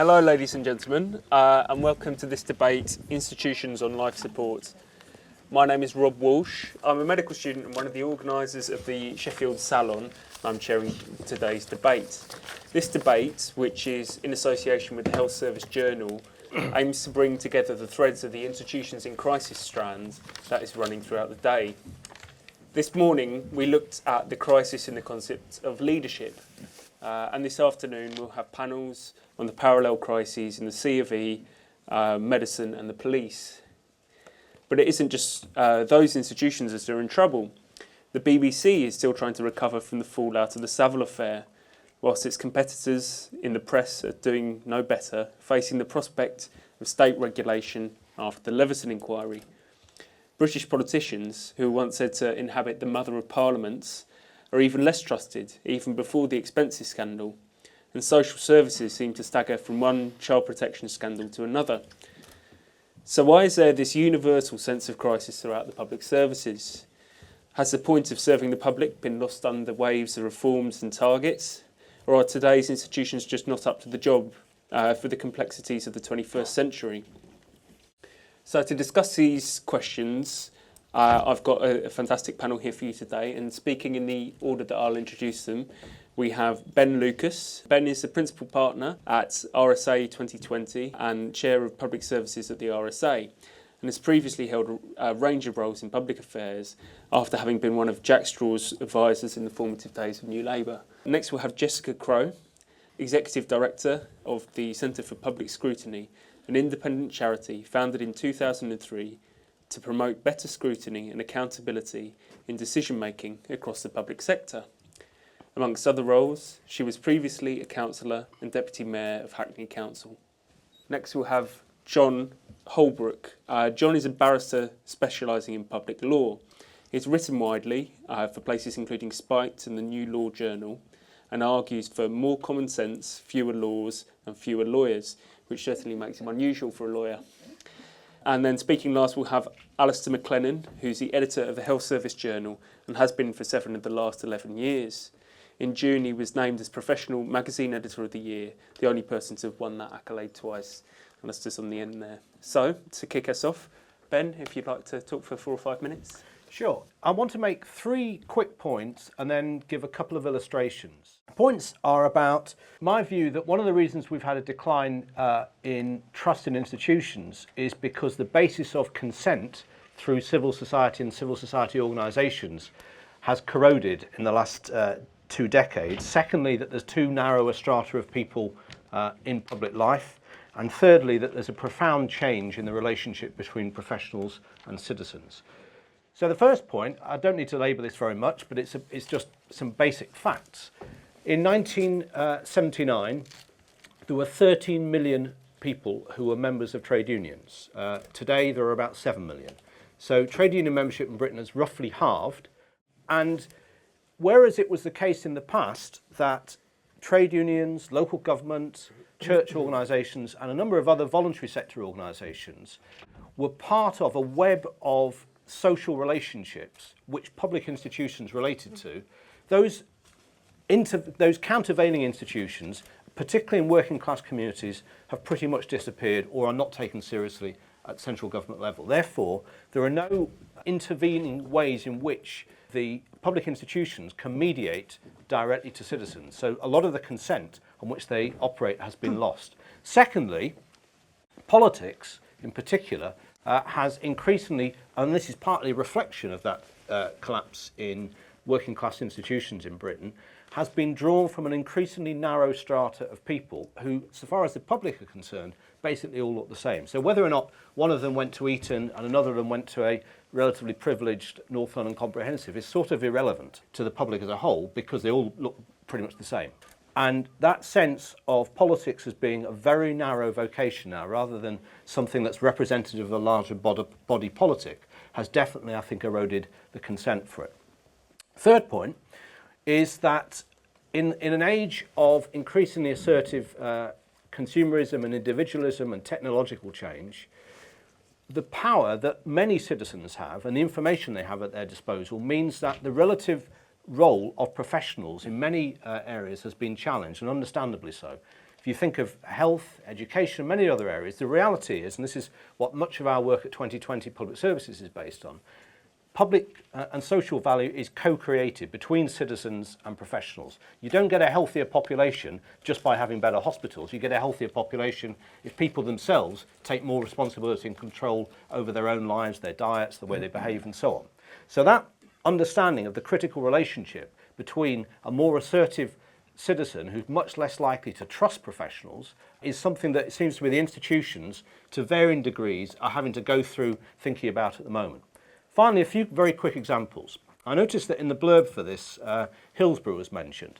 Hello ladies and gentlemen, and welcome to this debate, Institutions on Life Support. My name is Rob Walsh. I'm a medical student and one of the organisers of the Sheffield Salon. I'm chairing today's debate. This debate, which is in association with the Health Service Journal, aims to bring together the threads of the Institutions in Crisis strand that is running throughout the day. This morning we looked at the crisis in the concept of leadership, and this afternoon we'll have panels on the parallel crises in the C of E, medicine and the police. But it isn't just those institutions that are in trouble. The BBC is still trying to recover from the fallout of the Savile affair, whilst its competitors in the press are doing no better, facing the prospect of state regulation after the Leveson inquiry. British politicians, who were once said to inhabit the mother of parliaments, are even less trusted, even before the expenses scandal. And social services seem to stagger from one child protection scandal to another. So why is there this universal sense of crisis throughout the public services? Has the point of serving the public been lost under waves of reforms and targets? Or are today's institutions just not up to the job for the complexities of the 21st century? So to discuss these questions, I've got a fantastic panel here for you today, and speaking in the order that I'll introduce them, we have Ben Lucas. Ben is the Principal Partner at RSA 2020 and Chair of Public Services at the RSA, and has previously held a range of roles in public affairs after having been one of Jack Straw's advisors in the formative days of New Labour. Next we'll have Jessica Crowe, Executive Director of the Centre for Public Scrutiny, an independent charity founded in 2003 to promote better scrutiny and accountability in decision-making across the public sector. Amongst other roles, she was previously a councillor and Deputy Mayor of Hackney Council. Next we'll have John Holbrook. John is a barrister specialising in public law. He's written widely for places including Spiked and the New Law Journal, and argues for more common sense, fewer laws and fewer lawyers, which certainly makes him unusual for a lawyer. And then speaking last, we'll have Alistair McLennan, who's the editor of the Health Service Journal and has been for 7 of the last 11 years. In June, he was named as Professional Magazine Editor of the Year, the only person to have won that accolade twice. And that's just on the end there. So, to kick us off, Ben, if you'd like to talk for 4 or 5 minutes. Sure. I want to make 3 quick points and then give a couple of illustrations. Points are about my view that one of the reasons we've had a decline in trust in institutions is because the basis of consent through civil society and civil society organisations has corroded in the last 2 decades. Secondly, that there's too narrow a strata of people in public life. And thirdly, that there's a profound change in the relationship between professionals and citizens. So the first point, I don't need to labour this very much, but it's just some basic facts. In 1979, there were 13 million people who were members of trade unions. Today, there are about 7 million. So trade union membership in Britain has roughly halved. And whereas it was the case in the past that trade unions, local government, church organisations and a number of other voluntary sector organisations were part of a web of social relationships which public institutions related to, those countervailing institutions, particularly in working class communities, have pretty much disappeared or are not taken seriously at central government level. Therefore, there are no intervening ways in which the public institutions can mediate directly to citizens. So a lot of the consent on which they operate has been lost. Secondly, politics in particular has increasingly, and this is partly a reflection of that collapse in working class institutions in Britain, has been drawn from an increasingly narrow strata of people who, so far as the public are concerned, basically all look the same. So whether or not one of them went to Eton and another of them went to a relatively privileged North London Comprehensive is sort of irrelevant to the public as a whole because they all look pretty much the same. And that sense of politics as being a very narrow vocation now, rather than something that's representative of a larger body politic, has definitely, I think, eroded the consent for it. Third point is that in an age of increasingly assertive consumerism and individualism and technological change, the power that many citizens have and the information they have at their disposal means that the relative role of professionals in many areas has been challenged, and understandably so. If you think of health, education, many other areas, the reality is, and this is what much of our work at 2020 Public Services is based on, public and social value is co-created between citizens and professionals. You don't get a healthier population just by having better hospitals. You get a healthier population if people themselves take more responsibility and control over their own lives, their diets, the way they behave, and so on. So that understanding of the critical relationship between a more assertive citizen who's much less likely to trust professionals is something that it seems to be the institutions, to varying degrees, are having to go through thinking about at the moment. Finally, a few very quick examples. I noticed that in the blurb for this, Hillsborough was mentioned.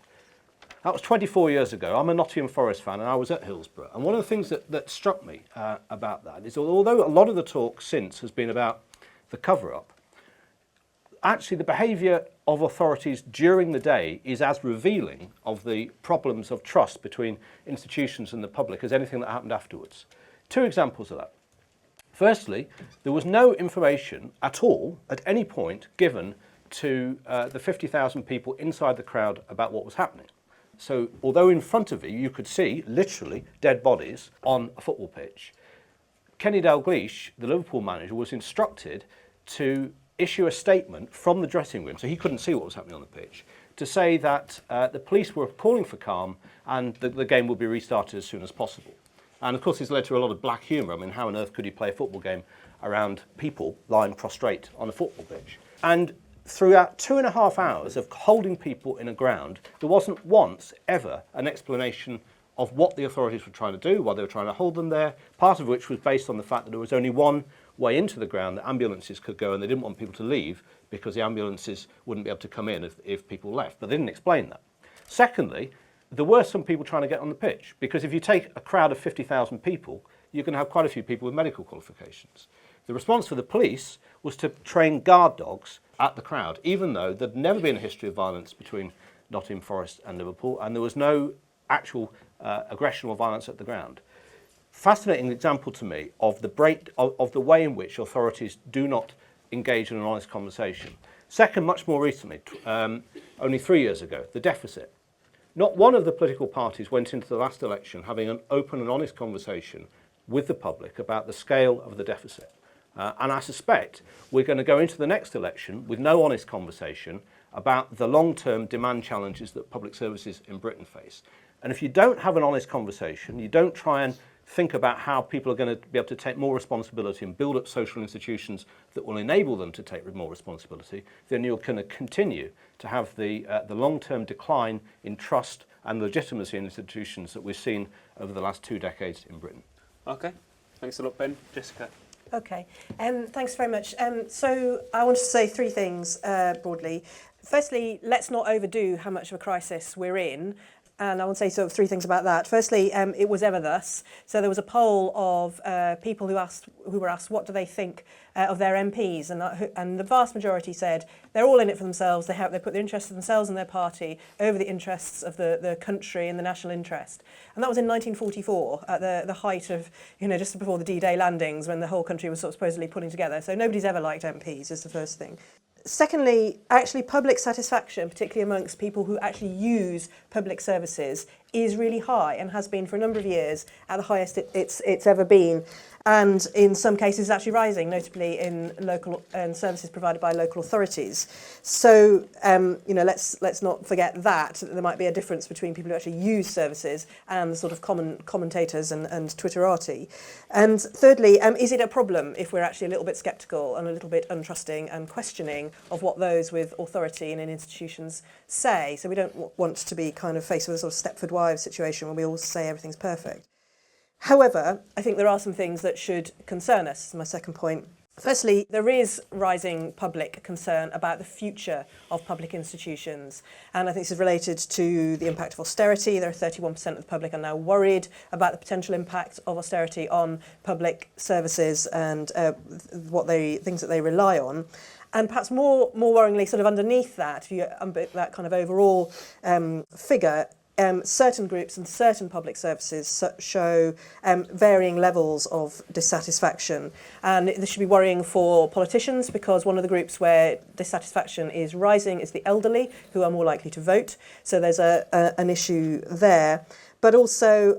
That was 24 years ago. I'm a Nottingham Forest fan and I was at Hillsborough. And one of the things that struck me about that is, although a lot of the talk since has been about the cover-up, actually the behaviour of authorities during the day is as revealing of the problems of trust between institutions and the public as anything that happened afterwards. Two examples of that. Firstly, there was no information at all at any point given to the 50,000 people inside the crowd about what was happening. So although in front of you could see literally dead bodies on a football pitch, Kenny Dalglish, the Liverpool manager, was instructed to issue a statement from the dressing room, so he couldn't see what was happening on the pitch, to say that the police were calling for calm and the game would be restarted as soon as possible. And of course this led to a lot of black humour. I mean, how on earth could you play a football game around people lying prostrate on a football pitch? And throughout 2.5 hours of holding people in a ground, there wasn't once ever an explanation of what the authorities were trying to do, why they were trying to hold them there, part of which was based on the fact that there was only one way into the ground that ambulances could go, and they didn't want people to leave because the ambulances wouldn't be able to come in if people left. But they didn't explain that. Secondly, there were some people trying to get on the pitch, because if you take a crowd of 50,000 people, you can have quite a few people with medical qualifications. The response for the police was to train guard dogs at the crowd, even though there'd never been a history of violence between Nottingham Forest and Liverpool, and there was no actual aggression or violence at the ground. Fascinating example to me of the way in which authorities do not engage in an honest conversation. Second, much more recently, only 3 years ago, the deficit. Not one of the political parties went into the last election having an open and honest conversation with the public about the scale of the deficit. And I suspect we're going to go into the next election with no honest conversation about the long-term demand challenges that public services in Britain face. And if you don't have an honest conversation, you don't try and think about how people are going to be able to take more responsibility and build up social institutions that will enable them to take more responsibility, then you're going to continue to have the long-term decline in trust and legitimacy in institutions that we've seen over the last 2 decades in Britain. Okay, thanks a lot, Ben. Jessica. Okay, thanks very much. So I wanted to say 3 things broadly. Firstly, let's not overdo how much of a crisis we're in. And I want to say sort of 3 things about that. Firstly, it was ever thus. So there was a poll of people who were asked what do they think of their MPs, and the vast majority said they're all in it for themselves. They put the interests of themselves and their party over the interests of the country and the national interest. And that was in 1944, at the height of, just before the D-Day landings, when the whole country was sort of supposedly pulling together. So nobody's ever liked MPs, is the first thing. Secondly, actually public satisfaction, particularly amongst people who actually use public services, is really high and has been for a number of years at the highest it's ever been. And in some cases actually rising, notably in local and services provided by local authorities. So, let's not forget that there might be a difference between people who actually use services and the sort of common commentators and Twitterati. And thirdly, is it a problem if we're actually a little bit sceptical and a little bit untrusting and questioning of what those with authority and in institutions say? So we don't want to be kind of faced with a sort of Stepford Wives situation where we all say everything's perfect. However, I think there are some things that should concern us, is my second point. Firstly, there is rising public concern about the future of public institutions. And I think this is related to the impact of austerity. There are 31% of the public are now worried about the potential impact of austerity on public services and things that they rely on. And perhaps more worryingly, sort of underneath that, if you unpick that kind of overall figure, certain groups and certain public services show varying levels of dissatisfaction. And this should be worrying for politicians, because one of the groups where dissatisfaction is rising is the elderly, who are more likely to vote. So there's an issue there. but also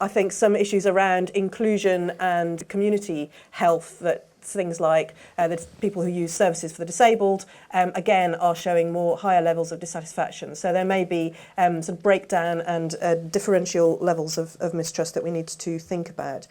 I think some issues around inclusion and community health, that things like the people who use services for the disabled, again, are showing higher levels of dissatisfaction. So there may be some breakdown and differential levels of mistrust that we need to think about.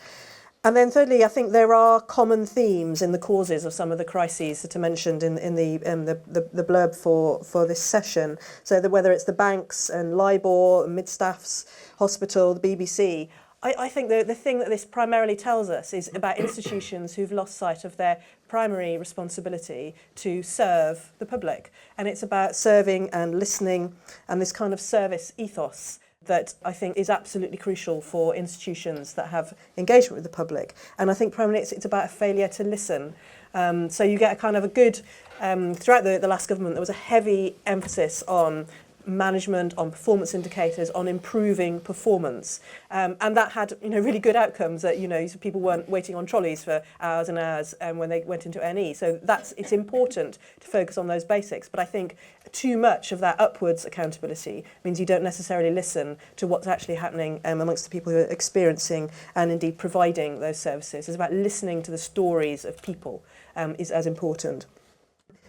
And then thirdly, I think there are common themes in the causes of some of the crises that are mentioned in the blurb for this session. So whether it's the banks and LIBOR, Mid-Staff's Hospital, the BBC, I think the thing that this primarily tells us is about institutions who've lost sight of their primary responsibility to serve the public. And it's about serving and listening and this kind of service ethos that I think is absolutely crucial for institutions that have engagement with the public. And I think primarily it's about a failure to listen. So you get a kind of a good, throughout the last government, there was a heavy emphasis on management, on performance indicators, on improving performance, and that had really good outcomes. That people weren't waiting on trolleys for hours and hours when they went into NE. So it's important to focus on those basics. But I think too much of that upwards accountability means you don't necessarily listen to what's actually happening amongst the people who are experiencing and indeed providing those services. It's about listening to the stories of people is as important.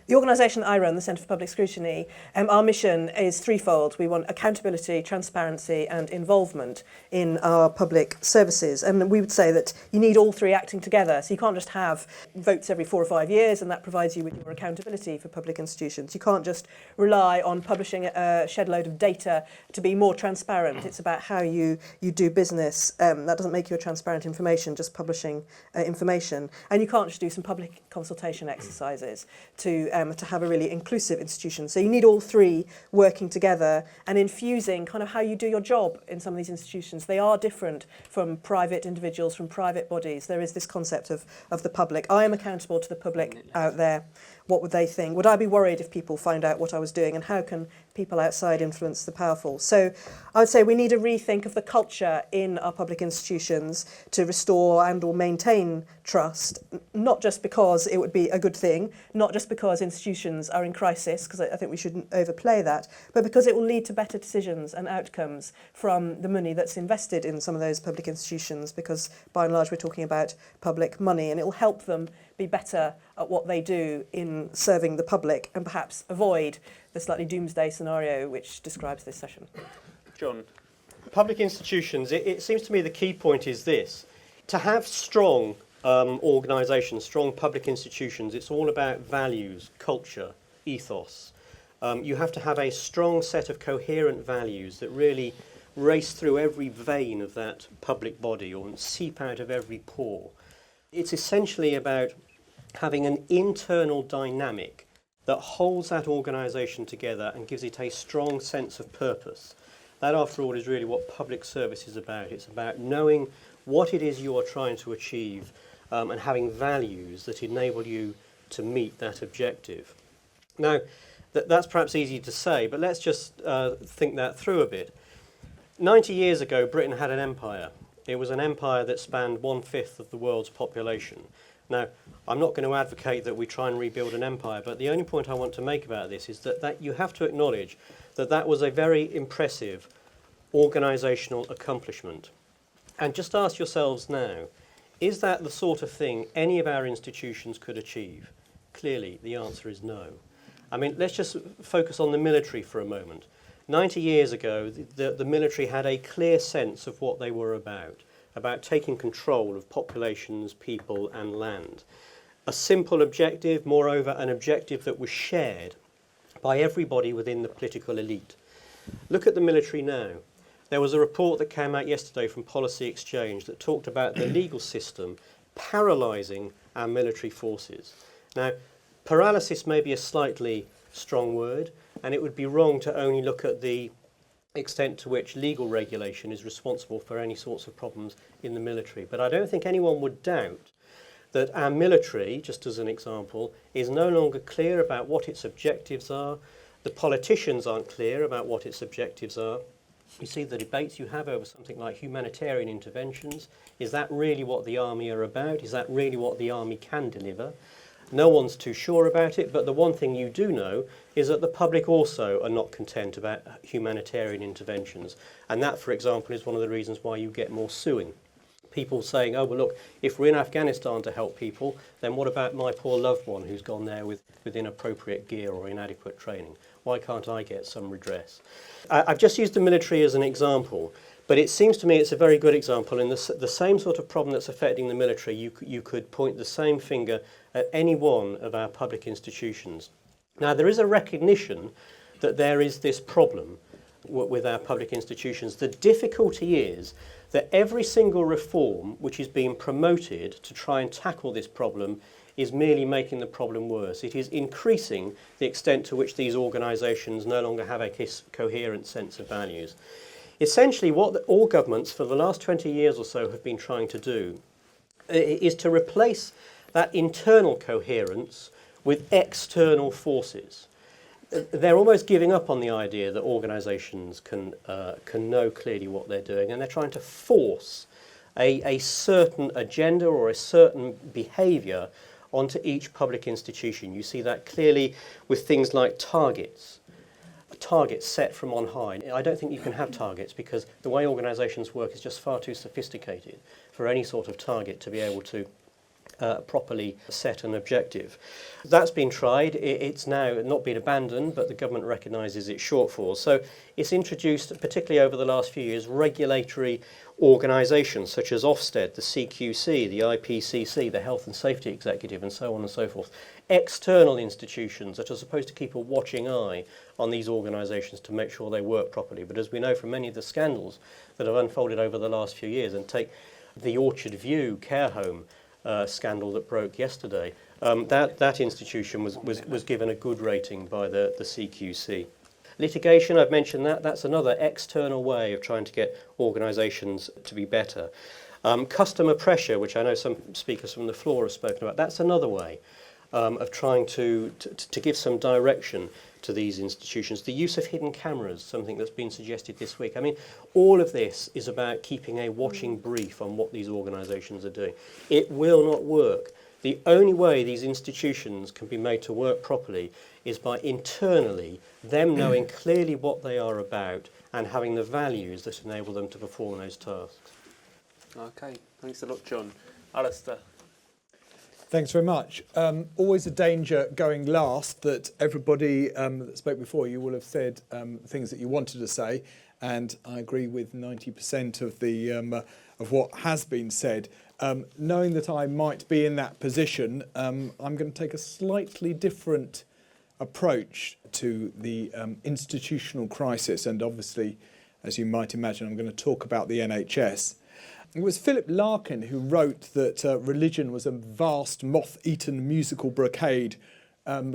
The organisation I run, the Centre for Public Scrutiny, our mission is threefold. We want accountability, transparency and involvement in our public services. And we would say that you need all three acting together. So you can't just have votes every 4 or 5 years and that provides you with your accountability for public institutions. You can't just rely on publishing a shed load of data to be more transparent. It's about how you do business. That doesn't make you a transparent information, just publishing information. And you can't just do some public consultation exercises to have a really inclusive institution. So you need all three working together and infusing kind of how you do your job in some of these institutions. They are different from private individuals, from private bodies. There is this concept of the public. I am accountable to the public out there. What would they think? Would I be worried if people find out what I was doing? And how can people outside influence the powerful? So I would say we need a rethink of the culture in our public institutions to restore and or maintain trust, not just because it would be a good thing, not just because institutions are in crisis, because I think we shouldn't overplay that, but because it will lead to better decisions and outcomes from the money that's invested in some of those public institutions, because by and large we're talking about public money, and it will help them be better at what they do in serving the public and perhaps avoid the slightly doomsday scenario which describes this session. John. Public institutions, it seems to me the key point is this. To have strong organisations, strong public institutions, it's all about values, culture, ethos. You have to have a strong set of coherent values that really race through every vein of that public body or seep out of every pore. It's essentially about having an internal dynamic that holds that organisation together and gives it a strong sense of purpose. That, after all, is really what public service is about. It's about knowing what it is you are trying to achieve and having values that enable you to meet that objective. Now, that's perhaps easy to say, but let's just think that through a bit. 90 years ago, Britain had an empire. It was an empire that spanned 1/5 of the world's population. Now, I'm not going to advocate that we try and rebuild an empire, but the only point I want to make about this is that you have to acknowledge that that was a very impressive organisational accomplishment. And just ask yourselves now, is that the sort of thing any of our institutions could achieve? Clearly, the answer is no. I mean, let's just focus on the military for a moment. 90 years ago, the military had a clear sense of what they were about taking control of populations, people and land. A simple objective, moreover, an objective that was shared by everybody within the political elite. Look at the military now. There was a report that came out yesterday from Policy Exchange that talked about the legal system paralysing our military forces. Now, paralysis may be a slightly strong word, and it would be wrong to only look at the extent to which legal regulation is responsible for any sorts of problems in the military. But I don't think anyone would doubt that our military, just as an example, is no longer clear about what its objectives are. The politicians aren't clear about what its objectives are. You see the debates you have over something like humanitarian interventions. Is that really what the army are about? Is that really what the army can deliver? No one's too sure about it, but the one thing you do know is that the public also are not content about humanitarian interventions. And that, for example, is one of the reasons why you get more suing. People saying, oh, well, look, if we're in Afghanistan to help people, then what about my poor loved one who's gone there with inappropriate gear or inadequate training? Why can't I get some redress? I've just used the military as an example, but it seems to me it's a very good example. In the same sort of problem that's affecting the military, you could point the same finger at any one of our public institutions. Now, there is a recognition that there is this problem with our public institutions. The difficulty is that every single reform which is being promoted to try and tackle this problem is merely making the problem worse. It is increasing the extent to which these organisations no longer have a coherent sense of values. Essentially, what all governments for the last 20 years or so have been trying to do is to replace that internal coherence with external forces. They're almost giving up on the idea that organisations can know clearly what they're doing, and they're trying to force a certain agenda or a certain behaviour onto each public institution. You see that clearly with things like targets. Targets set from on high. I don't think you can have targets because the way organisations work is just far too sophisticated for any sort of target to be able to properly set an objective. That's been tried. It's now not been abandoned, but the government recognises its shortfalls. So it's introduced, particularly over the last few years, regulatory organisations such as Ofsted, the CQC, the IPCC, the Health and Safety Executive, and so on and so forth. External institutions that are supposed to keep a watching eye on these organisations to make sure they work properly. But as we know from many of the scandals that have unfolded over the last few years, and take the Orchard View care home scandal that broke yesterday, that institution was given a good rating by the CQC. Litigation, I've mentioned that's another external way of trying to get organisations to be better. Customer pressure, which I know some speakers from the floor have spoken about, that's another way of trying to give some direction to these institutions. The use of hidden cameras, something that's been suggested this week. I mean, all of this is about keeping a watching brief on what these organisations are doing. It will not work. The only way these institutions can be made to work properly is by internally them knowing clearly what they are about and having the values that enable them to perform those tasks. Okay, thanks a lot, John. Alistair. Thanks very much. Always a danger going last that everybody that spoke before you will have said things that you wanted to say, and I agree with 90% of the of what has been said. Knowing that I might be in that position, I'm going to take a slightly different approach to the institutional crisis, and obviously, as you might imagine, I'm going to talk about the NHS. It was Philip Larkin who wrote that religion was a vast moth-eaten musical brocade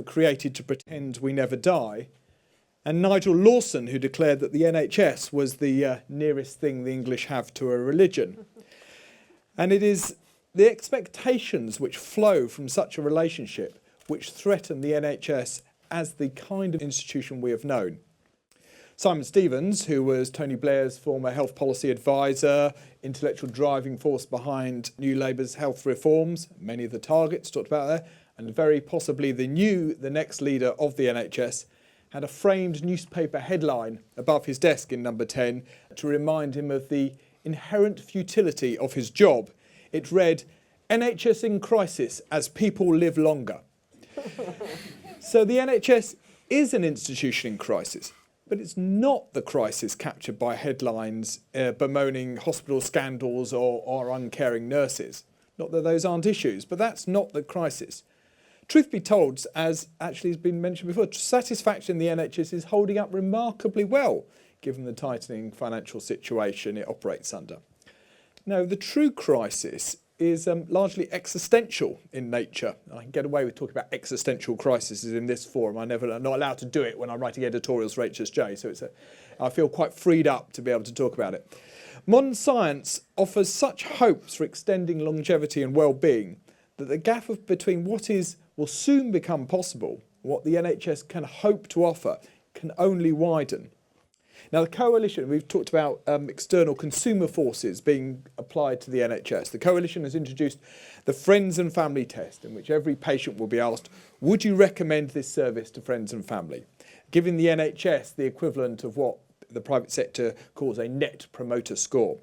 created to pretend we never die, and Nigel Lawson who declared that the NHS was the nearest thing the English have to a religion. And it is the expectations which flow from such a relationship which threaten the NHS as the kind of institution we have known. Simon Stevens, who was Tony Blair's former health policy advisor, intellectual driving force behind New Labour's health reforms, many of the targets talked about there, and very possibly the next leader of the NHS, had a framed newspaper headline above his desk in number 10 to remind him of the inherent futility of his job. It read, "NHS in crisis as people live longer." So the NHS is an institution in crisis. But it's not the crisis captured by headlines bemoaning hospital scandals or uncaring nurses. Not that those aren't issues, but that's not the crisis. Truth be told, as actually has been mentioned before, satisfaction in the NHS is holding up remarkably well, given the tightening financial situation it operates under. No, the true crisis is largely existential in nature. I can get away with talking about existential crises in this forum. I'm not allowed to do it when I'm writing editorials for HSJ, so I feel quite freed up to be able to talk about it. Modern science offers such hopes for extending longevity and well-being that the gap between what will soon become possible, what the NHS can hope to offer, can only widen. Now, the coalition, we've talked about external consumer forces being applied to the NHS. The coalition has introduced the friends and family test, in which every patient will be asked, would you recommend this service to friends and family? Giving the NHS the equivalent of what the private sector calls a net promoter score.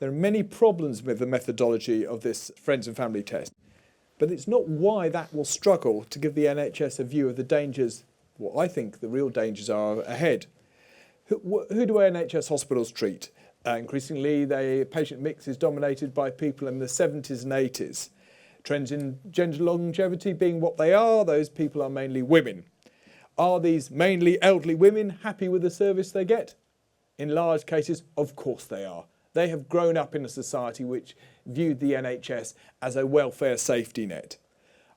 There are many problems with the methodology of this friends and family test, but it's not why that will struggle to give the NHS a view of the dangers, what I think the real dangers are ahead. Who do NHS hospitals treat? Increasingly, the patient mix is dominated by people in the 70s and 80s. Trends in gender longevity being what they are, those people are mainly women. Are these mainly elderly women happy with the service they get? In large cases, of course they are. They have grown up in a society which viewed the NHS as a welfare safety net.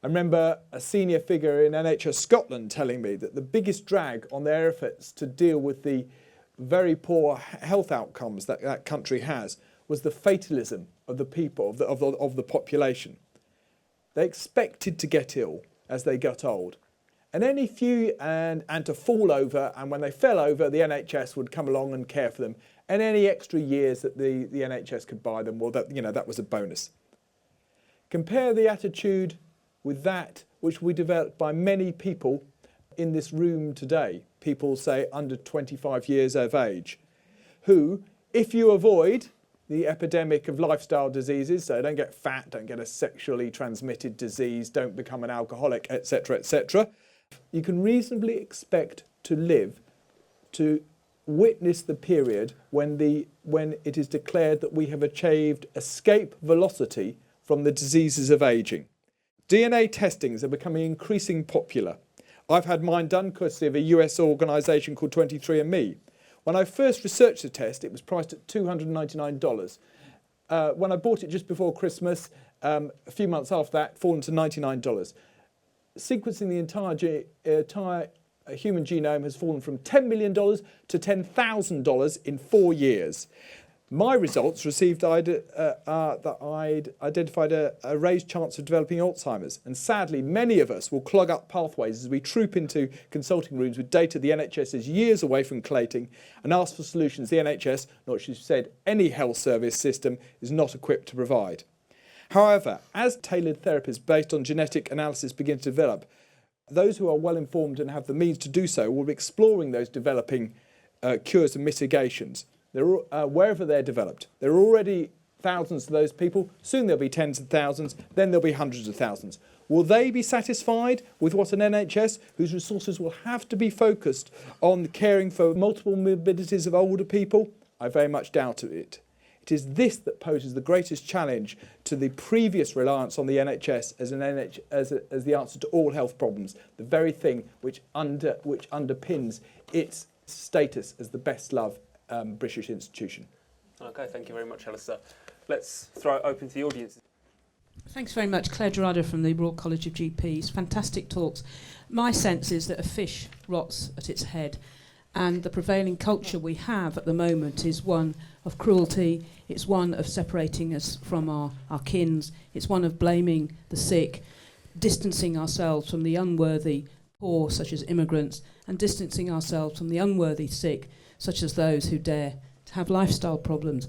I remember a senior figure in NHS Scotland telling me that the biggest drag on their efforts to deal with the very poor health outcomes that that country has was the fatalism of the people, of the population. They expected to get ill as they got old. And any few and to fall over, and when they fell over, the NHS would come along and care for them. And any extra years that the NHS could buy them, well, that was a bonus. Compare the attitude with that which we developed by many people in this room today, people say under 25 years of age, who, if you avoid the epidemic of lifestyle diseases, so don't get fat, don't get a sexually transmitted disease, don't become an alcoholic, etc., you can reasonably expect to live to witness the period when it is declared that we have achieved escape velocity from the diseases of ageing. DNA testings are becoming increasingly popular. I've had mine done courtesy of a US organisation called 23andMe. When I first researched the test, it was priced at $299. When I bought it just before Christmas, a few months after that, fallen to $99. Sequencing the entire human genome has fallen from $10 million to $10,000 in 4 years. My results received that I'd identified a raised chance of developing Alzheimer's, and sadly many of us will clog up pathways as we troop into consulting rooms with data the NHS is years away from collating and ask for solutions the NHS, not as you said, any health service system is not equipped to provide. However, as tailored therapies based on genetic analysis begin to develop, those who are well informed and have the means to do so will be exploring those developing cures and mitigations. Wherever they're developed. There are already thousands of those people. Soon there'll be tens of thousands. Then there'll be hundreds of thousands. Will they be satisfied with what an NHS, whose resources will have to be focused on caring for multiple morbidities of older people? I very much doubt it. It is this that poses the greatest challenge to the previous reliance on the NHS as the answer to all health problems, the very thing which underpins its status as the best loved British institution. Okay, thank you very much, Alistair. Let's throw it open to the audience. Thanks very much, Claire Gerardo from the Royal College of GPs. Fantastic talks. My sense is that a fish rots at its head, and the prevailing culture we have at the moment is one of cruelty, it's one of separating us from our kins, it's one of blaming the sick, distancing ourselves from the unworthy poor, such as immigrants, and distancing ourselves from the unworthy sick, such as those who dare to have lifestyle problems.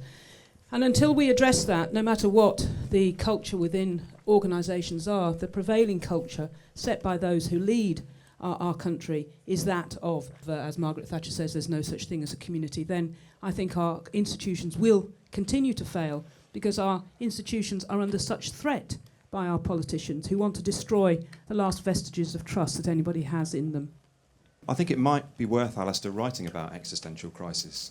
And until we address that, no matter what the culture within organisations are, the prevailing culture set by those who lead our country is that of, as Margaret Thatcher says, there's no such thing as a community, then I think our institutions will continue to fail because our institutions are under such threat by our politicians who want to destroy the last vestiges of trust that anybody has in them. I think it might be worth, Alistair, writing about existential crisis,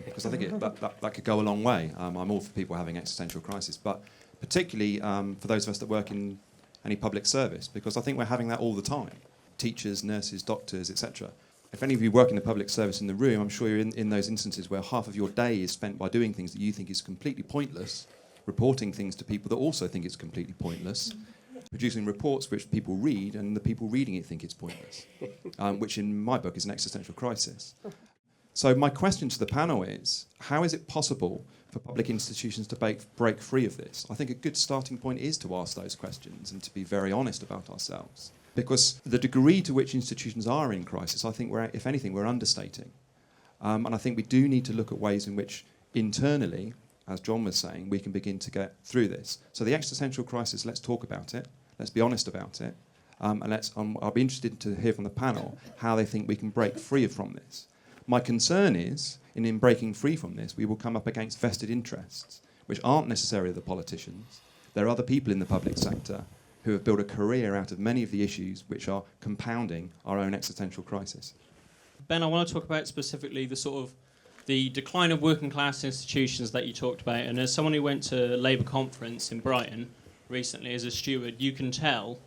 because I think that could go a long way. I'm all for people having existential crisis, but particularly for those of us that work in any public service, because I think we're having that all the time. Teachers, nurses, doctors, etc. If any of you work in the public service in the room, I'm sure you're in those instances where half of your day is spent by doing things that you think is completely pointless, reporting things to people that also think it's completely pointless, producing reports which people read, and the people reading it think it's pointless, which in my book is an existential crisis. So my question to the panel is, how is it possible for public institutions to break free of this? I think a good starting point is to ask those questions and to be very honest about ourselves. Because the degree to which institutions are in crisis, I think, if anything, we're understating. And I think we do need to look at ways in which internally, as John was saying, we can begin to get through this. So the existential crisis, let's talk about it. Let's be honest about it. And I'll be interested to hear from the panel how they think we can break free from this. My concern is, in breaking free from this, we will come up against vested interests, which aren't necessarily the politicians. There are other people in the public sector who have built a career out of many of the issues which are compounding our own existential crisis. Ben, I want to talk about specifically the decline of working class institutions that you talked about. And as someone who went to a Labour conference in Brighton recently as a steward, you can tell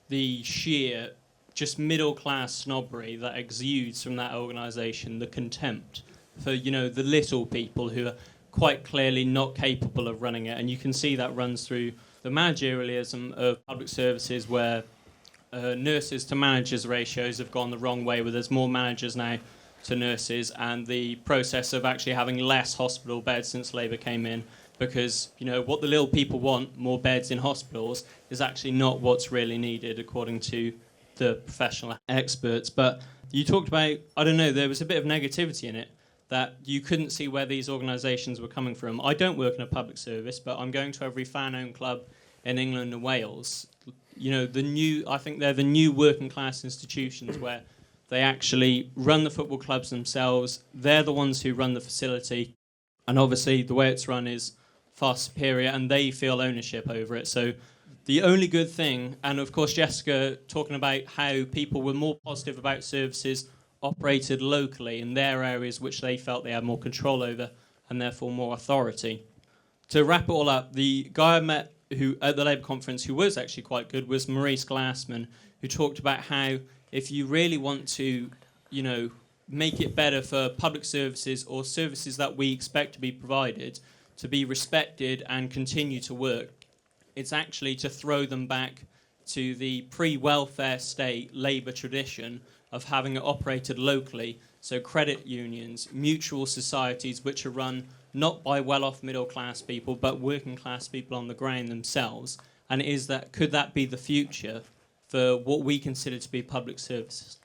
the sheer just middle class snobbery that exudes from that organisation, the contempt for, the little people who are quite clearly not capable of running it. And you can see that runs through the managerialism of public services, where nurses to managers ratios have gone the wrong way, where there's more managers now to nurses, and the process of actually having less hospital beds since Labour came in, because what the little people want, more beds in hospitals, is actually not what's really needed according to the professional experts. But you talked about, there was a bit of negativity in it, that you couldn't see where these organisations were coming from. I don't work in a public service, but I'm going to every fan-owned club in England and Wales. I think they're the new working class institutions where they actually run the football clubs themselves. They're the ones who run the facility. And obviously the way it's run is far superior, and they feel ownership over it. So the only good thing, and of course Jessica talking about how people were more positive about services operated locally in their areas which they felt they had more control over and therefore more authority. To wrap it all up, the guy I met who at the Labour conference who was actually quite good was Maurice Glassman, who talked about how if you really want to, make it better for public services or services that we expect to be provided to be respected and continue to work, it's actually to throw them back to the pre-welfare state Labour tradition of having it operated locally, so credit unions, mutual societies which are run not by well-off middle-class people but working-class people on the ground themselves. And could that be the future for what we consider to be public services?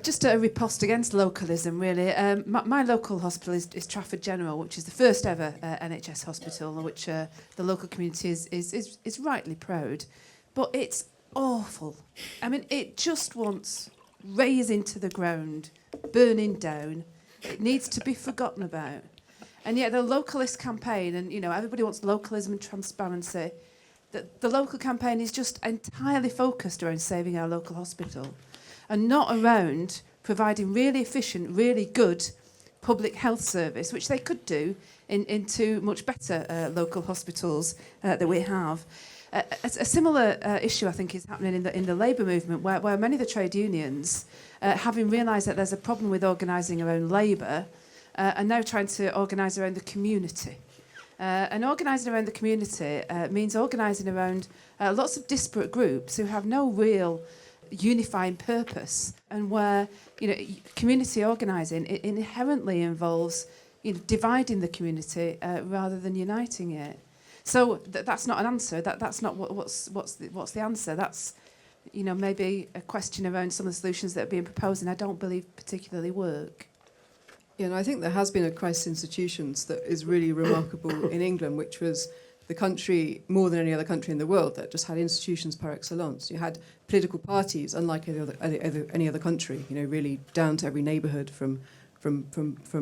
Just a riposte against localism, really. My local hospital is Trafford General, which is the first ever NHS hospital, which the local community is rightly proud. But it's awful. I mean, it just wants razing to the ground, burning down. It needs to be forgotten about. And yet the localist campaign, and everybody wants localism and transparency. The local campaign is just entirely focused around saving our local hospital, and not around providing really efficient, really good public health service, which they could do in two much better local hospitals that we have. A similar issue, I think, is happening in the Labour movement, where many of the trade unions, having realised that there's a problem with organising around labour, are now trying to organise around the community. And organising around the community means organising around lots of disparate groups who have no real unifying purpose, and where community organising inherently involves dividing the community rather than uniting it. So that's not an answer. That's not what's the answer. That's maybe a question around some of the solutions that are being proposed, and I don't believe particularly work. Yeah, and I think there has been a crisis in institutions that is really remarkable in England, which was the country, more than any other country in the world, that just had institutions par excellence. You had political parties, unlike any other country, really down to every neighbourhood from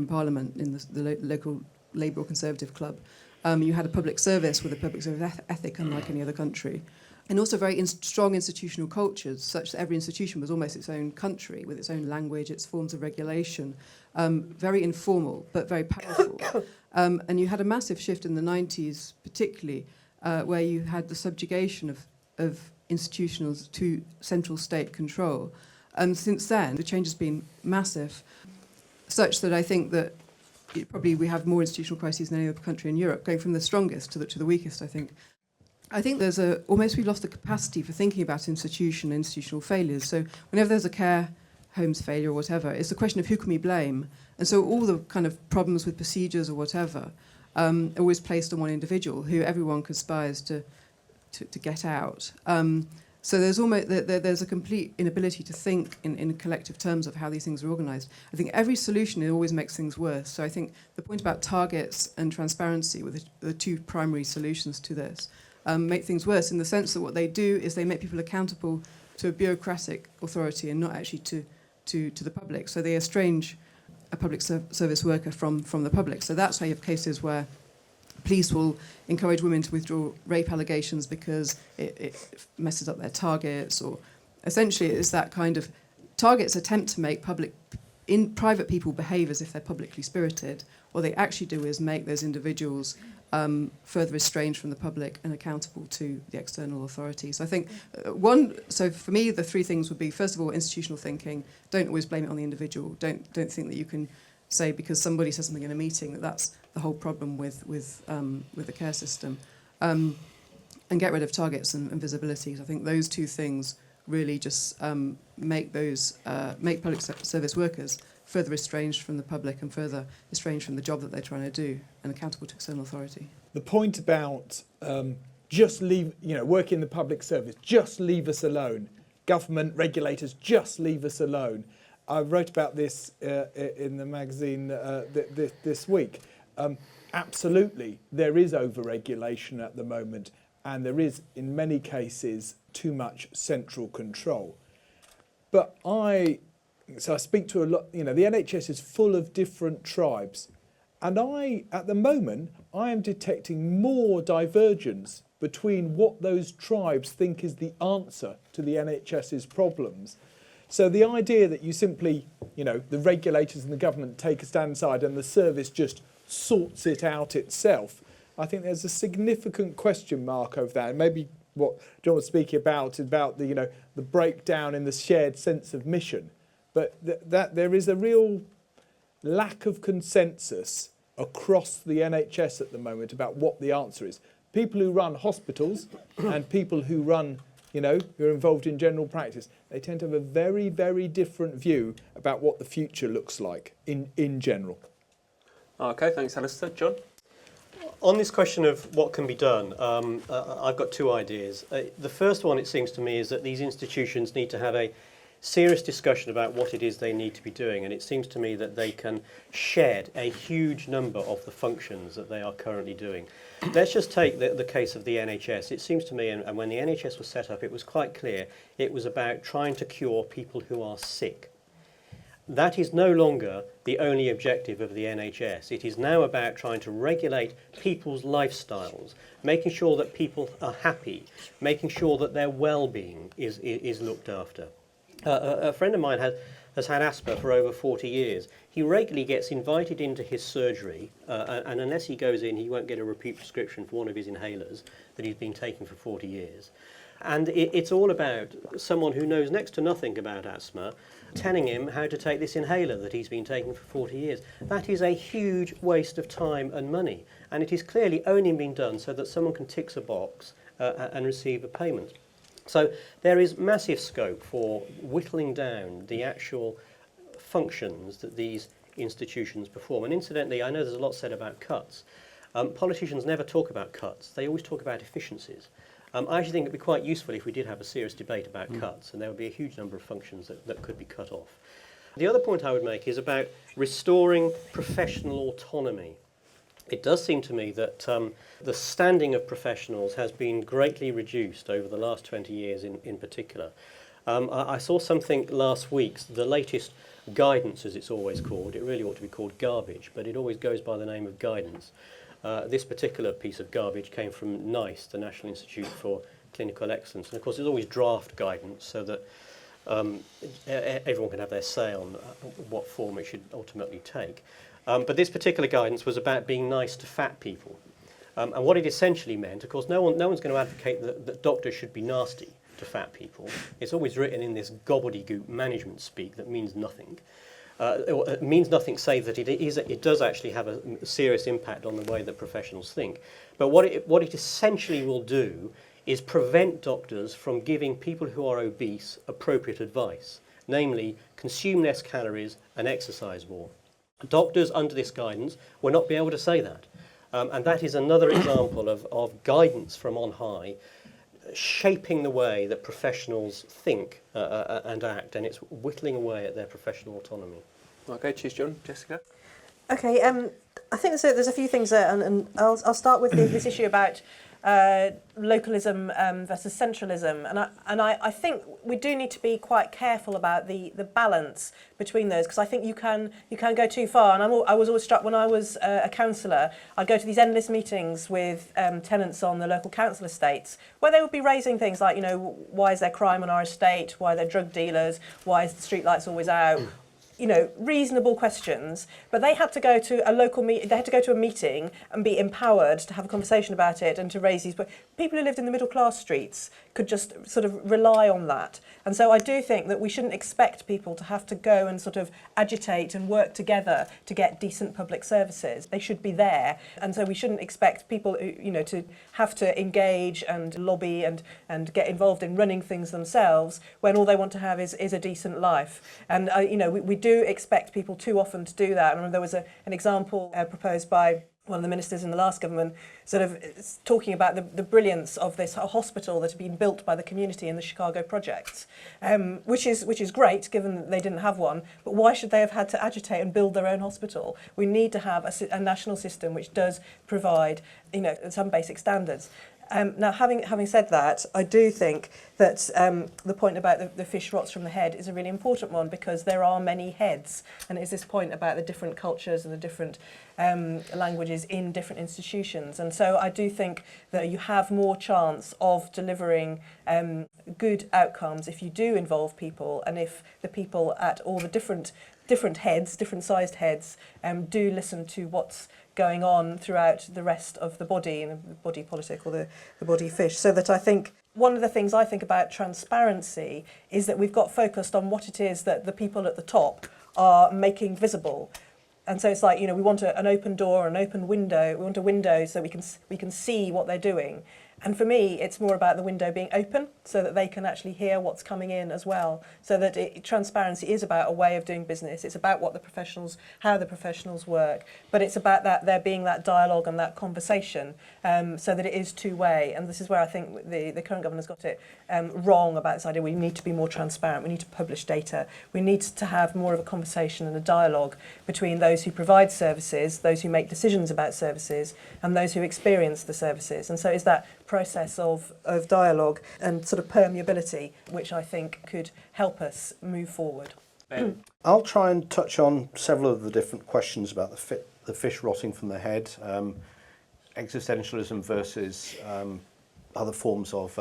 Parliament in the local Labour or Conservative club. You had a public service with a public service ethic, unlike any other country. And also very strong institutional cultures, such that every institution was almost its own country, with its own language, its forms of regulation. Very informal, but very powerful. And you had a massive shift in the 90s, particularly, where you had the subjugation of institutions to central state control. Since then, the change has been massive, such that I think that probably we have more institutional crises than any other country in Europe, going from the strongest to the weakest, I think. I think there's almost we've lost the capacity for thinking about institutional failures. So whenever there's a care homes failure or whatever, it's a question of who can we blame. And so all the kind of problems with procedures or whatever are always placed on one individual who everyone conspires to get out. So there's a complete inability to think in collective terms of how these things are organised. I think every solution always makes things worse. So I think the point about targets and transparency were the two primary solutions to this. Make things worse in the sense that what they do is they make people accountable to a bureaucratic authority and not actually to the public. So they estrange a public service worker from the public. So that's why you have cases where police will encourage women to withdraw rape allegations because it messes up their targets, or essentially it's that kind of targets attempt to make private people behave as if they're publicly spirited. What they actually do is make those individuals further estranged from the public and accountable to the external authorities. So I think so for me the three things would be, first of all, institutional thinking. Don't always blame it on the individual. Don't think that you can say because somebody says something in a meeting that's the whole problem with the care system. And get rid of targets and visibilities. I think those two things really just make public service workers further estranged from the public and further estranged from the job that they're trying to do and accountable to external authority. The point about just leave, work in the public service, just leave us alone. Government regulators, just leave us alone. I wrote about this in the magazine this week. Absolutely, there is over-regulation at the moment, and there is, in many cases, too much central control. But I speak to a lot, the NHS is full of different tribes. And at the moment, I am detecting more divergence between what those tribes think is the answer to the NHS's problems. So the idea that you simply, the regulators and the government take a stand aside and the service just sorts it out itself, I think there's a significant question mark over that. And maybe what John was speaking about the breakdown in the shared sense of mission. But that there is a real lack of consensus across the NHS at the moment about what the answer is. People who run hospitals and people who run, who are involved in general practice, they tend to have a very, very different view about what the future looks like in general. Okay, thanks, Alistair. John? On this question of what can be done, I've got two ideas. The first one, it seems to me, is that these institutions need to have a serious discussion about what it is they need to be doing, and it seems to me that they can shed a huge number of the functions that they are currently doing. Let's just take the case of the NHS. It seems to me, and when the NHS was set up, it was quite clear it was about trying to cure people who are sick. That is no longer the only objective of the NHS. It is now about trying to regulate people's lifestyles, making sure that people are happy, making sure that their well-being is looked after. A friend of mine has had asthma for over 40 years. He regularly gets invited into his surgery, and unless he goes in, he won't get a repeat prescription for one of his inhalers that he's been taking for 40 years. And it's all about someone who knows next to nothing about asthma telling him how to take this inhaler that he's been taking for 40 years. That is a huge waste of time and money, and it is clearly only being done so that someone can tick a box and receive a payment. So there is massive scope for whittling down the actual functions that these institutions perform. And incidentally, I know there's a lot said about cuts. Politicians never talk about cuts. They always talk about efficiencies. I actually think it would be quite useful if we did have a serious debate about cuts, and there would be a huge number of functions that could be cut off. The other point I would make is about restoring professional autonomy. It does seem to me that the standing of professionals has been greatly reduced over the last 20 years in particular. I saw something last week, the latest guidance, as it's always called. It really ought to be called garbage, but it always goes by the name of guidance. This particular piece of garbage came from NICE, the National Institute for Clinical Excellence. And of course, it's always draft guidance so that everyone can have their say on what form it should ultimately take. But this particular guidance was about being nice to fat people. And what it essentially meant, of course, no one's going to advocate that doctors should be nasty to fat people. It's always written in this gobbledygook management speak that means nothing. It means nothing save that it does actually have a serious impact on the way that professionals think. But what it essentially will do is prevent doctors from giving people who are obese appropriate advice, namely consume less calories and exercise more. Doctors under this guidance will not be able to say that. And that is another example of guidance from on high shaping the way that professionals think and act, and it's whittling away at their professional autonomy. Okay, cheers, John. Jessica? Okay, I think there's a few things there, and I'll start with this issue about localism versus centralism, and I think we do need to be quite careful about the balance between those, because I think you can go too far. And I was always struck when I was a councillor, I'd go to these endless meetings with tenants on the local council estates, where they would be raising things like, why is there crime on our estate? Why are there drug dealers? Why is the street lights always out? Reasonable questions, but they had to go to they had to go to a meeting and be empowered to have a conversation about it and to raise these. But people who lived in the middle class streets could just sort of rely on that. And so I do think that we shouldn't expect people to have to go and sort of agitate and work together to get decent public services. They should be there. And so we shouldn't expect people, to have to engage and lobby and get involved in running things themselves when all they want to have is a decent life. And, we do expect people too often to do that. I remember there was an example proposed by one of the ministers in the last government, sort of talking about the brilliance of this hospital that had been built by the community in the Chicago project, which is great given that they didn't have one. But why should they have had to agitate and build their own hospital? We need to have a national system which does provide, some basic standards. Now, having said that, I do think that the point about the fish rots from the head is a really important one, because there are many heads, and it's this point about the different cultures and the different languages in different institutions. And so I do think that you have more chance of delivering good outcomes if you do involve people, and if the people at all the different heads, different sized heads, do listen to what's going on throughout the rest of the body, and the body politic or the body fish. So that I think one of the things I think about transparency is that we've got focused on what it is that the people at the top are making visible. And so it's like, we want an open door, an open window. We want a window so we can see what they're doing. And for me, it's more about the window being open so that they can actually hear what's coming in as well. So that transparency is about a way of doing business. It's about how the professionals work. But it's about that there being that dialogue and that conversation, so that it is two-way. And this is where I think the current government has got it wrong about this idea. We need to be more transparent. We need to publish data. We need to have more of a conversation and a dialogue between those who provide services, those who make decisions about services, and those who experience the services. And so it's that process of dialogue and sort of permeability which I think could help us move forward. Ben? I'll try and touch on several of the different questions about the fish rotting from the head, existentialism versus other forms of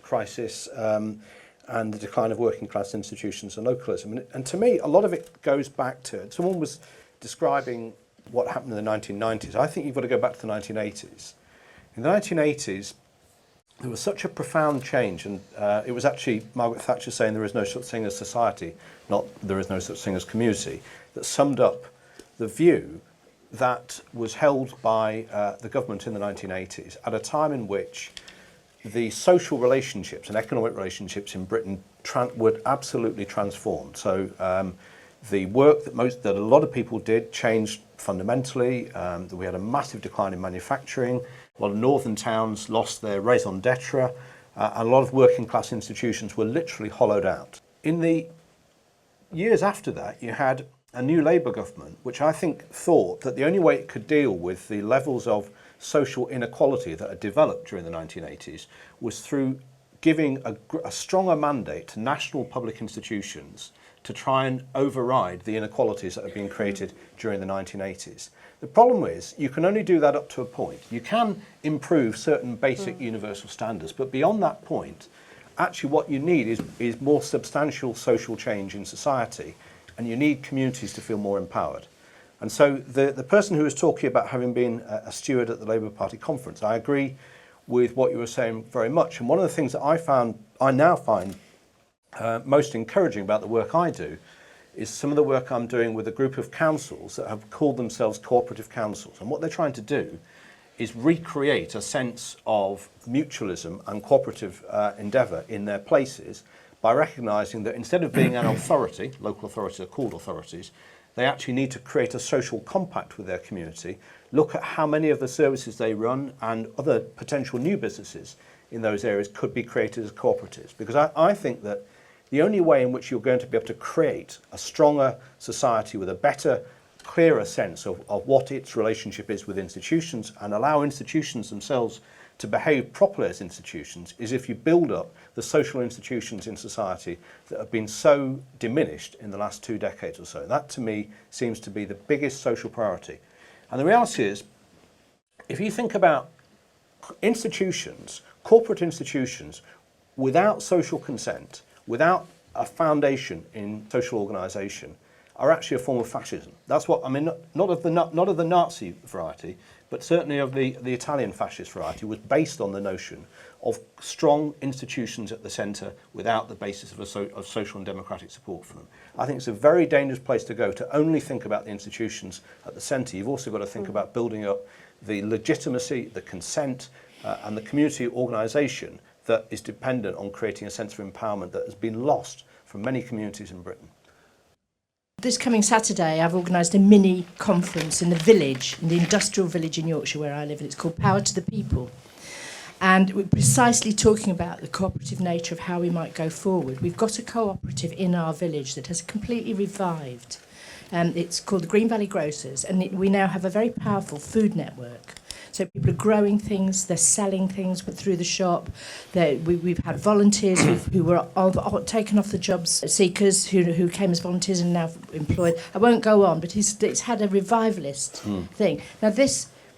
crisis, and the decline of working class institutions and localism. And to me, a lot of it goes back to, someone was describing what happened in the 1990s. I think you've got to go back to the 1980s. In the 1980s, there was such a profound change, and it was actually Margaret Thatcher saying there is no such thing as society, not there is no such thing as community, that summed up the view that was held by the government in the 1980s at a time in which the social relationships and economic relationships in Britain were absolutely transformed. So the work that a lot of people did changed fundamentally. We had a massive decline in manufacturing. A lot of northern towns lost their raison d'etre, and a lot of working class institutions were literally hollowed out. In the years after that, you had a new Labour government, which I think thought that the only way it could deal with the levels of social inequality that had developed during the 1980s was through giving a stronger mandate to national public institutions to try and override the inequalities that had been created during the 1980s. The problem is you can only do that up to a point. You can improve certain basic universal standards, but beyond that point, actually what you need is more substantial social change in society, and you need communities to feel more empowered. And so the person who was talking about having been a steward at the Labour Party conference, I agree with what you were saying very much. And one of the things that I now find most encouraging about the work I do is some of the work I'm doing with a group of councils that have called themselves cooperative councils. And what they're trying to do is recreate a sense of mutualism and cooperative endeavour in their places by recognising that instead of being an authority, local authorities are called authorities, they actually need to create a social compact with their community, look at how many of the services they run and other potential new businesses in those areas could be created as cooperatives. Because I think that the only way in which you're going to be able to create a stronger society with a better, clearer sense of what its relationship is with institutions and allow institutions themselves to behave properly as institutions is if you build up the social institutions in society that have been so diminished in the last 2 decades or so. That to me seems to be the biggest social priority. And the reality is, if you think about institutions, corporate institutions, without social consent, without a foundation in social organisation, are actually a form of fascism. That's what I mean. Not of the Nazi variety, but certainly of the Italian fascist variety, was based on the notion of strong institutions at the centre without the basis of social and democratic support for them. I think it's a very dangerous place to go to only think about the institutions at the centre. You've also got to think about building up the legitimacy, the consent, and the community organisation that is dependent on creating a sense of empowerment that has been lost from many communities in Britain. This coming Saturday, I've organised a mini conference in the village, in the industrial village in Yorkshire where I live, and it's called Power to the People. And we're precisely talking about the cooperative nature of how we might go forward. We've got a cooperative in our village that has completely revived. It's called the Green Valley Grocers, and we now have a very powerful food network. So people are growing things, they're selling things through the shop. We've had volunteers who were taken off the jobs seekers who came as volunteers and now employed. I won't go on, but it's had a revivalist thing. Now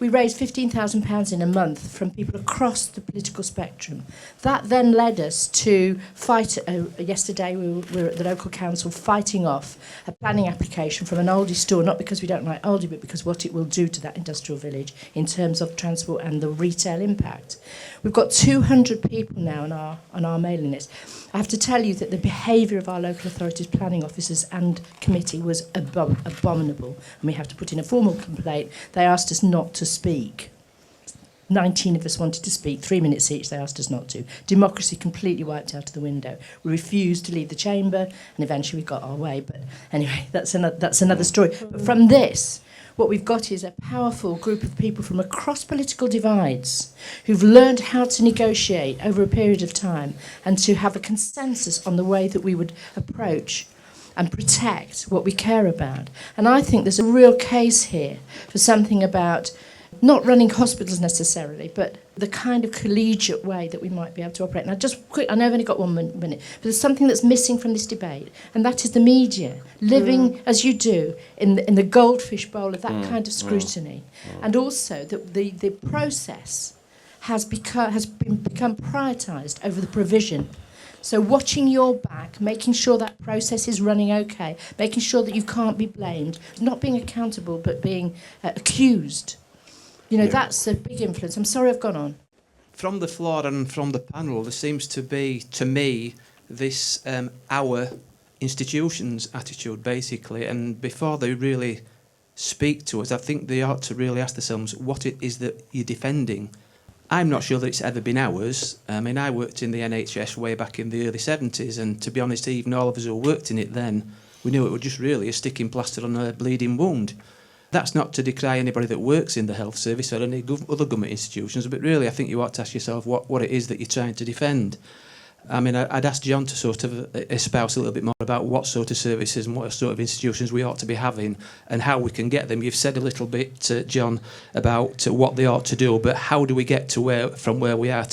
we raised £15,000 in a month from people across the political spectrum. That then led us to fight. Yesterday we were at the local council fighting off a planning application from an Aldi store, not because we don't like Aldi, but because what it will do to that industrial village in terms of transport and the retail impact. We've got 200 people now on our mailing list. I have to tell you that the behaviour of our local authorities, planning officers and committee was abominable, and we have to put in a formal complaint. They asked us not to speak. 19 of us wanted to speak, 3 minutes each, they asked us not to. Democracy completely wiped out of the window. We refused to leave the chamber, and eventually we got our way. But anyway, that's another story. But from this, what we've got is a powerful group of people from across political divides who've learned how to negotiate over a period of time and to have a consensus on the way that we would approach and protect what we care about. And I think there's a real case here for something about not running hospitals necessarily, but the kind of collegiate way that we might be able to operate. Now, just quick, I know I've only got 1 minute, but there's something that's missing from this debate, and that is the media living as you do in the goldfish bowl of that kind of scrutiny, and also that the process has become prioritised over the provision. So watching your back, making sure that process is running okay, making sure that you can't be blamed, not being accountable but being accused. That's a big influence. I'm sorry I've gone on. From the floor and from the panel, there seems to be, to me, this our institutions attitude, basically. And before they really speak to us, I think they ought to really ask themselves what it is that you're defending. I'm not sure that it's ever been ours. I mean, I worked in the NHS way back in the early 70s, and to be honest, even all of us who worked in it then, we knew it was just really a sticking plaster on a bleeding wound. That's not to decry anybody that works in the health service or any other government institutions, but really I think you ought to ask yourself what it is that you're trying to defend. I mean, I'd ask John to sort of espouse a little bit more about what sort of services and what sort of institutions we ought to be having and how we can get them. You've said a little bit, John, about what they ought to do, but how do we get to from where we are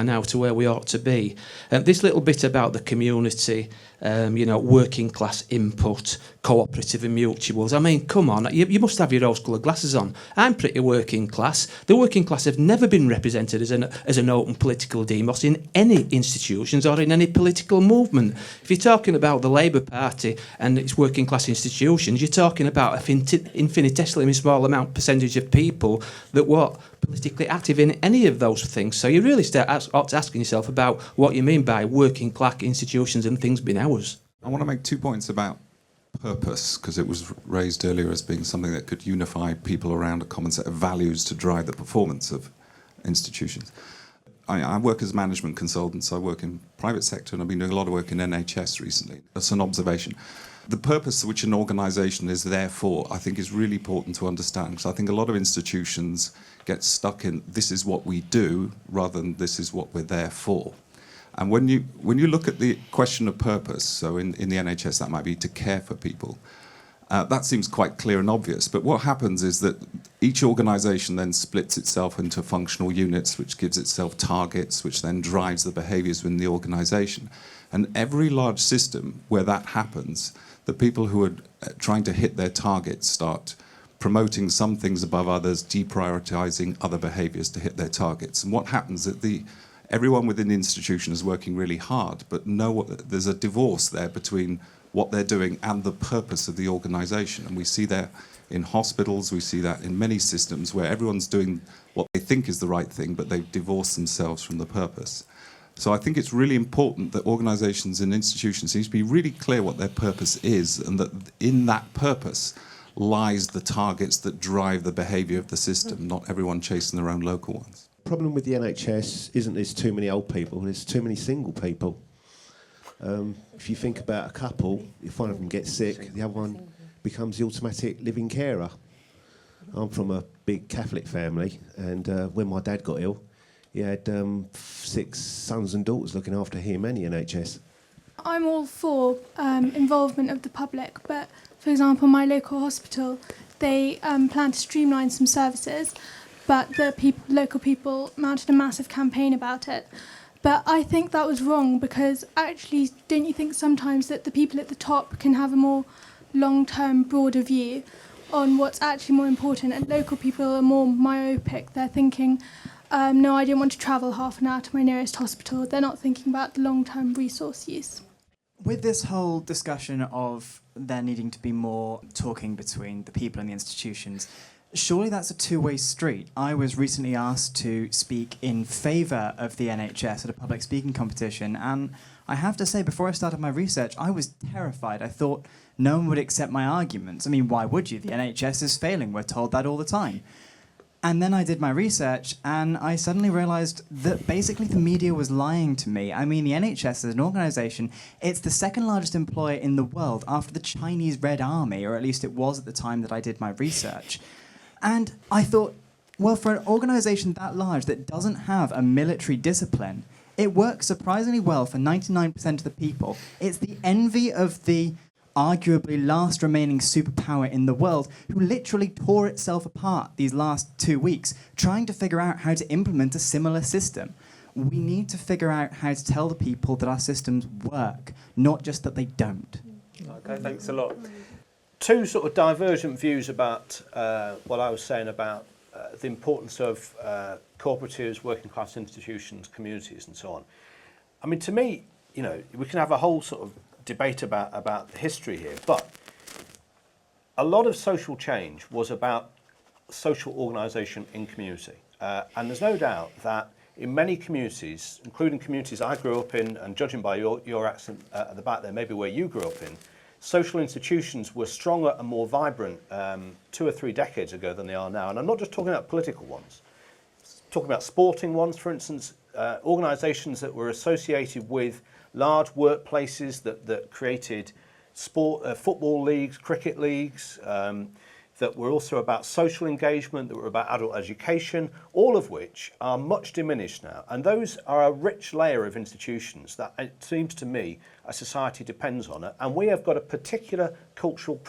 now to where we ought to be? This little bit about the community, working class input, cooperative and mutuals. I mean, come on, you must have your rose-coloured glasses on. I'm pretty working class. The working class have never been represented as an open political demos in any institutions or in any political movement. If you're talking about the Labour Party and its working class institutions, you're talking about an infinitesimally small percentage of people that were politically active in any of those things. So you really start asking yourself about what you mean by working class institutions and things being ours. I want to make 2 points about purpose, because it was raised earlier as being something that could unify people around a common set of values to drive the performance of institutions. I work as a management consultant, so I work in private sector, and I've been doing a lot of work in NHS recently. That's an observation. The purpose which an organisation is there for, I think, is really important to understand, because I think a lot of institutions get stuck in this is what we do rather than this is what we're there for. And when you look at the question of purpose, so in the NHS that might be to care for people, that seems quite clear and obvious. But what happens is that each organisation then splits itself into functional units, which gives itself targets, which then drives the behaviours within the organisation. And every large system where that happens, the people who are trying to hit their targets start promoting some things above others, deprioritising other behaviours to hit their targets. And what happens is that everyone within the institution is working really hard, but there's a divorce there between what they're doing and the purpose of the organisation. And we see that in hospitals, we see that in many systems where everyone's doing what they think is the right thing, but they've divorced themselves from the purpose. So I think it's really important that organisations and institutions seem to be really clear what their purpose is, and that in that purpose lies the targets that drive the behaviour of the system, not everyone chasing their own local ones. The problem with the NHS isn't there's too many old people, there's too many single people. If you think about a couple, if one of them gets sick, the other one becomes the automatic living carer. I'm from a big Catholic family, and when my dad got ill, he had 6 sons and daughters looking after him and the NHS. I'm all for involvement of the public, but for example, my local hospital, they plan to streamline some services, but the local people mounted a massive campaign about it. But I think that was wrong, because actually, don't you think sometimes that the people at the top can have a more long-term, broader view on what's actually more important, and local people are more myopic. They're thinking, no, I didn't want to travel half an hour to my nearest hospital. They're not thinking about the long-term resource use. With this whole discussion of there needing to be more talking between the people and the institutions, surely that's a two-way street. I was recently asked to speak in favour of the NHS at a public speaking competition, and I have to say, before I started my research, I was terrified. I thought no one would accept my arguments. I mean, why would you? The NHS is failing. We're told that all the time. And then I did my research, and I suddenly realised that basically the media was lying to me. I mean, the NHS as an organisation, it's the second largest employer in the world after the Chinese Red Army, or at least it was at the time that I did my research. And I thought, well, for an organisation that large that doesn't have a military discipline, it works surprisingly well for 99% of the people. It's the envy of the arguably last remaining superpower in the world, who literally tore itself apart these last 2 weeks, trying to figure out how to implement a similar system. We need to figure out how to tell the people that our systems work, not just that they don't. Okay, thanks a lot. Two sort of divergent views about what I was saying about the importance of cooperatives, working class institutions, communities and so on. I mean, to me, you know, we can have a whole sort of debate about the history here, but a lot of social change was about social organisation in community. And there's no doubt that in many communities, including communities I grew up in, and judging by your accent at the back there, maybe where you grew up in, social institutions were stronger and more vibrant 2 or 3 decades ago than they are now. And I'm not just talking about political ones. I'm talking about sporting ones, for instance, organisations that were associated with large workplaces that created football leagues, cricket leagues, that were also about social engagement, that were about adult education, all of which are much diminished now. And those are a rich layer of institutions that, it seems to me, a society depends on it. And we have got a particular cultural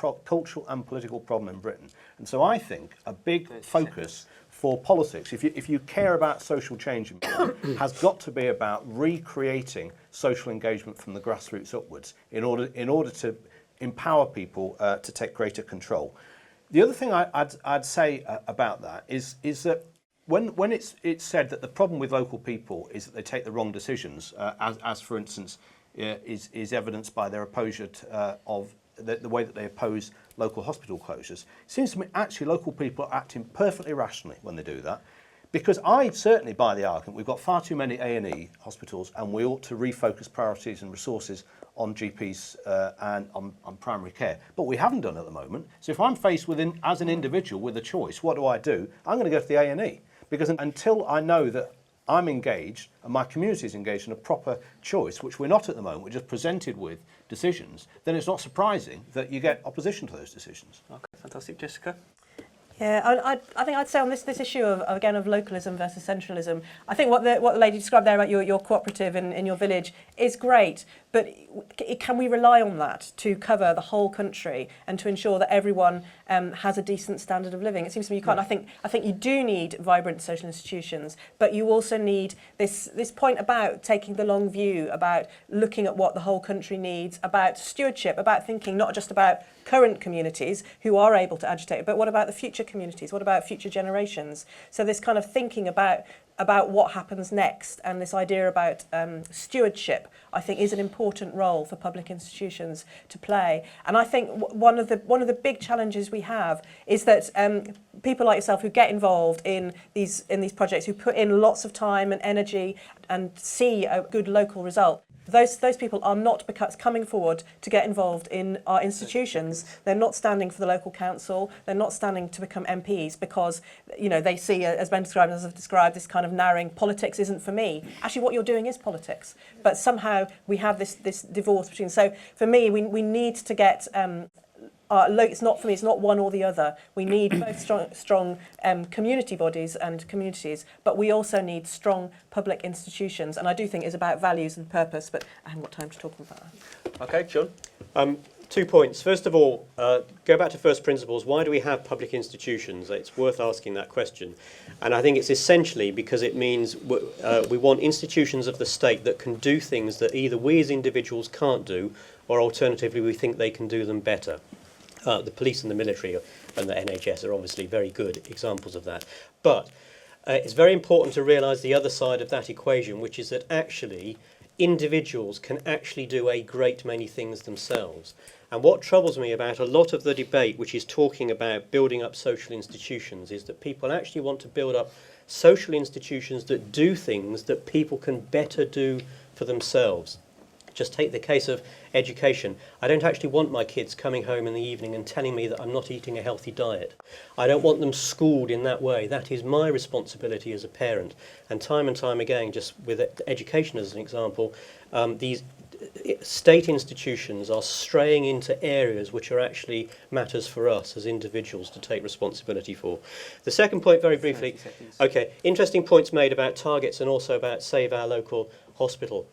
and political problem in Britain. And so I think a big focus for politics, if you care about social change in Britain, has got to be about recreating social engagement from the grassroots upwards in order to empower people to take greater control. The other thing I'd say about that is that when it's said that the problem with local people is that they take the wrong decisions, as for instance is evidenced by their opposure of the way that they oppose local hospital closures, it seems to me actually local people are acting perfectly rationally when they do that. Because I certainly buy the argument we've got far too many A&E hospitals, and we ought to refocus priorities and resources on GPs and on primary care. But we haven't done it at the moment. So if I'm faced with, as an individual with a choice, what do? I'm going to go to the A&E. Because until I know that I'm engaged and my community is engaged in a proper choice, which we're not at the moment, we're just presented with decisions, then it's not surprising that you get opposition to those decisions. Okay, fantastic. Jessica? Yeah, I think I'd say on this issue of localism versus centralism, I think what the lady described there about your cooperative in your village is great, but can we rely on that to cover the whole country and to ensure that everyone has a decent standard of living? It seems to me you can't. I think you do need vibrant social institutions, but you also need this point about taking the long view, about looking at what the whole country needs, about stewardship, about thinking not just about current communities who are able to agitate, but what about the future communities? What about future generations? So this kind of thinking about what happens next, and this idea about stewardship, I think, is an important role for public institutions to play. And I think one of the big challenges we have is that people like yourself who get involved in these projects, who put in lots of time and energy and see a good local result, those people are not coming forward to get involved in our institutions. They're not standing for the local council. They're not standing to become MPs because, you know, they see, as Ben described, as I've described, this kind of narrowing, politics isn't for me. Actually, what you're doing is politics. But somehow we have this divorce between. So for me, we need to get. It's not for me. It's not one or the other. We need both strong community bodies and communities, but we also need strong public institutions. And I do think it's about values and purpose. But I haven't got time to talk about that. Okay, John. 2 points. First of all, go back to first principles. Why do we have public institutions? It's worth asking that question. And I think it's essentially because it means we want institutions of the state that can do things that either we as individuals can't do, or alternatively we think they can do them better. The police and the military and the NHS are obviously very good examples of that. But it's very important to realise the other side of that equation, which is that actually individuals can actually do a great many things themselves. And what troubles me about a lot of the debate, which is talking about building up social institutions, is that people actually want to build up social institutions that do things that people can better do for themselves. Just take the case of education. I don't actually want my kids coming home in the evening and telling me that I'm not eating a healthy diet. I don't want them schooled in that way. That is my responsibility as a parent. And time again, just with education as an example, these state institutions are straying into areas which are actually matters for us as individuals to take responsibility for. The second point, very briefly, okay, interesting points made about targets and also about Save Our Local Hospital.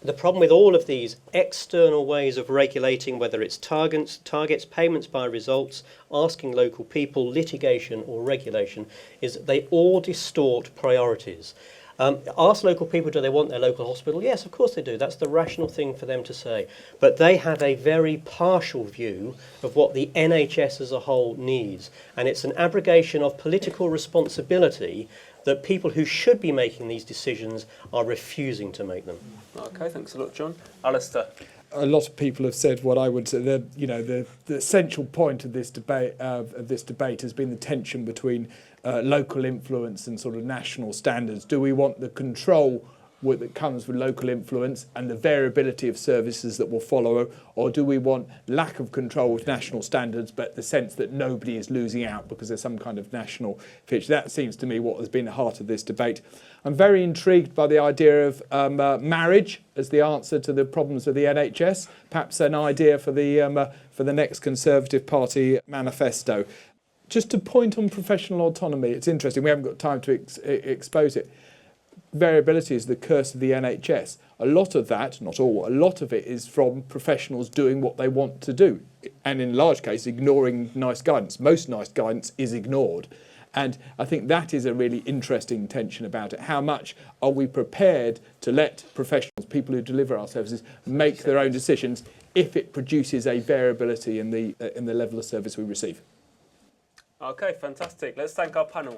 The problem with all of these external ways of regulating, whether it's targets, payments by results, asking local people, litigation or regulation, is that they all distort priorities. Ask local people, do they want their local hospital? Yes, of course they do. That's the rational thing for them to say. But they have a very partial view of what the NHS as a whole needs. And it's an abrogation of political responsibility that people who should be making these decisions are refusing to make them. Okay, thanks a lot, John. Alistair. A lot of people have said what I would say. The essential point of this debate has been the tension between local influence and sort of national standards. Do we want the control that comes with local influence and the variability of services that will follow, or do we want lack of control with national standards but the sense that nobody is losing out because there's some kind of national pitch? That seems to me what has been the heart of this debate. I'm very intrigued by the idea of marriage as the answer to the problems of the NHS, perhaps an idea for the next Conservative Party manifesto. Just to point on professional autonomy, it's interesting, we haven't got time to expose it. Variability is the curse of the NHS. A lot of that, not all, a lot of it is from professionals doing what they want to do, and in large case ignoring nice guidance. Most nice guidance is ignored. And I think that is a really interesting tension about it. How much are we prepared to let professionals, people who deliver our services, make their own decisions if it produces a variability in the level of service we receive? Okay, fantastic. Let's thank our panel.